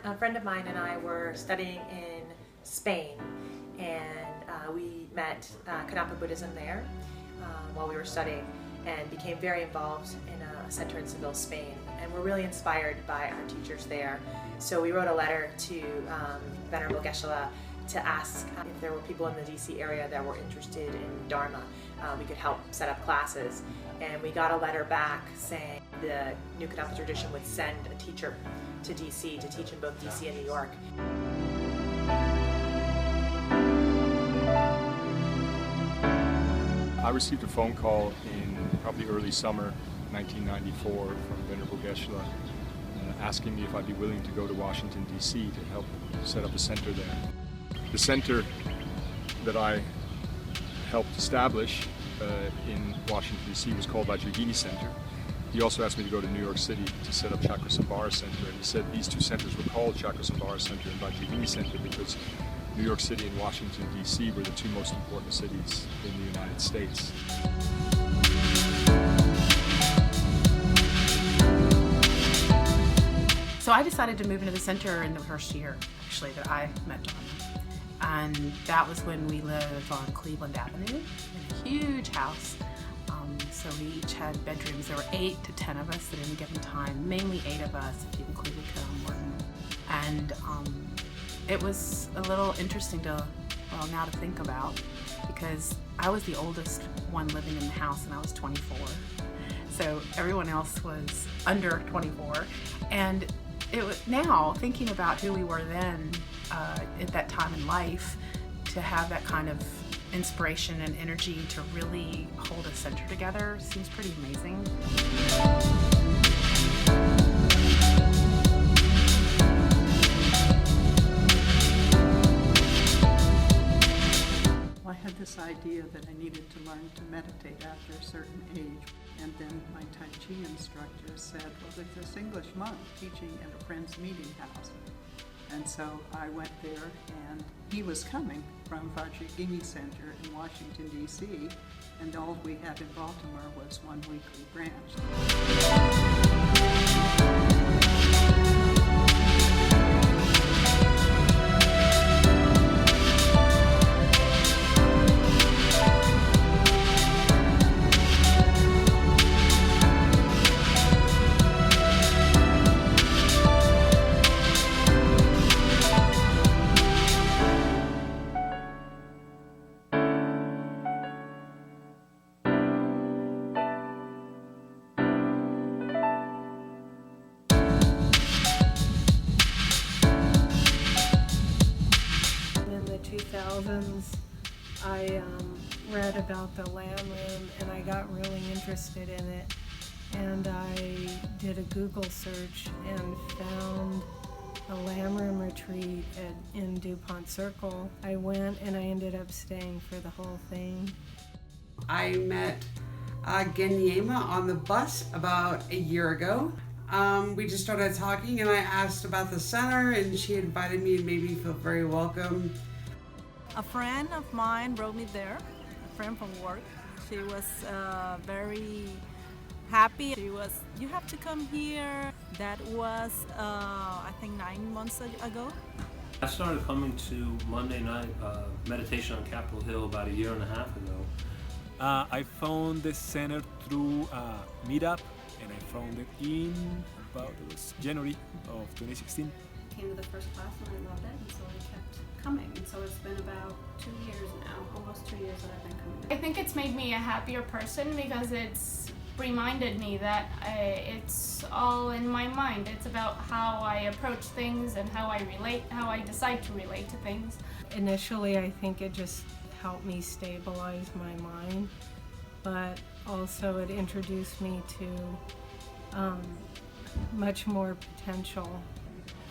A friend of mine and I were studying in Spain, and we met Kadampa Buddhism there while we were studying, and became very involved in a center in Seville, Spain, and were really inspired by our teachers there. So we wrote a letter to Venerable Geshe-la to ask if there were people in the DC area that were interested in Dharma. We could help set up classes, and we got a letter back saying the New Kadampa tradition would send a teacher to DC to teach in both DC and New York. I received a phone call in probably early summer 1994 from Venerable Geshe-la asking me if I'd be willing to go to Washington, D.C. to help set up a center there. The center that I helped establish in Washington, D.C. was called Vajrayogini Center. He also asked me to go to New York City to set up Chakrasambhara Center, and he said these two centers were called Chakrasambhara Center and Vajrayogini Center because New York City and Washington, D.C. were the two most important cities in the United States. So I decided to move into the center in the first year, actually, that I met Dharma. And that was when we lived on Cleveland Avenue in a huge house. So we each had bedrooms. There were 8 to 10 of us at any given time, mainly 8 of us, if you include Morton. And it was a little interesting now to think about, because I was the oldest one living in the house and I was 24. So everyone else was under 24. And now, thinking about who we were then at that time in life, to have that kind of inspiration and energy to really hold a center together seems pretty amazing. I had this idea that I needed to learn to meditate after a certain age, and then my Tai Chi instructor said, well, there's this English monk teaching at a friend's meeting house. And so I went there, and he was coming from Vajrayogini Center in Washington, D.C., and all we had in Baltimore was one weekly branch. I read about the Lamb Room and I got really interested in it, and I did a Google search and found a Lamb Room retreat in DuPont Circle. I went and I ended up staying for the whole thing. I met Genyema on the bus about a year ago. We just started talking and I asked about the center, and she invited me and made me feel very welcome. A friend of mine brought me there, a friend from work. She was very happy. She was, you have to come here. That was, I think 9 months ago. I started coming to Monday night meditation on Capitol Hill about 1.5 years ago. I found the center through a meetup, and I found it in it was January of 2016. Came to the first class and I loved it, and so I kept coming. And so it's been about 2 years now, almost 2 years that I've been coming. I think it's made me a happier person because it's reminded me that it's all in my mind. It's about how I approach things and how I decide to relate to things. Initially, I think it just helped me stabilize my mind, but also it introduced me to much more potential.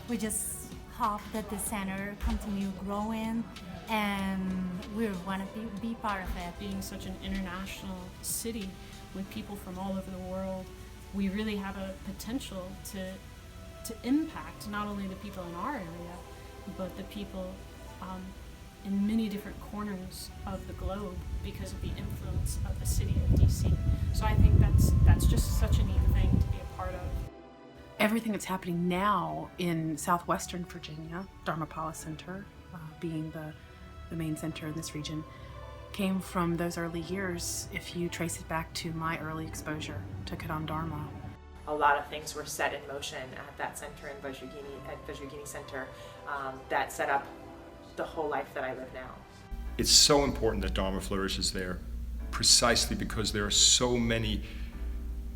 We just hope that the center continue growing, and we want to be part of it. Being such an international city with people from all over the world, we really have a potential to impact not only the people in our area, but the people in many different corners of the globe because of the influence of the city of DC. So I think that's just such a neat thing to be a part of. everything that's happening now in southwestern Virginia, Dharmapala Center being the main center in this region, came from those early years if you trace it back to my early exposure to Kadam Dharma. A lot of things were set in motion at that center in Vajrayogini Center that set up the whole life that I live now. It's so important that Dharma flourishes there, precisely because there are so many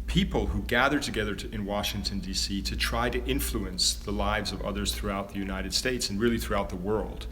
people who gather together in Washington, D.C. to try to influence the lives of others throughout the United States and really throughout the world.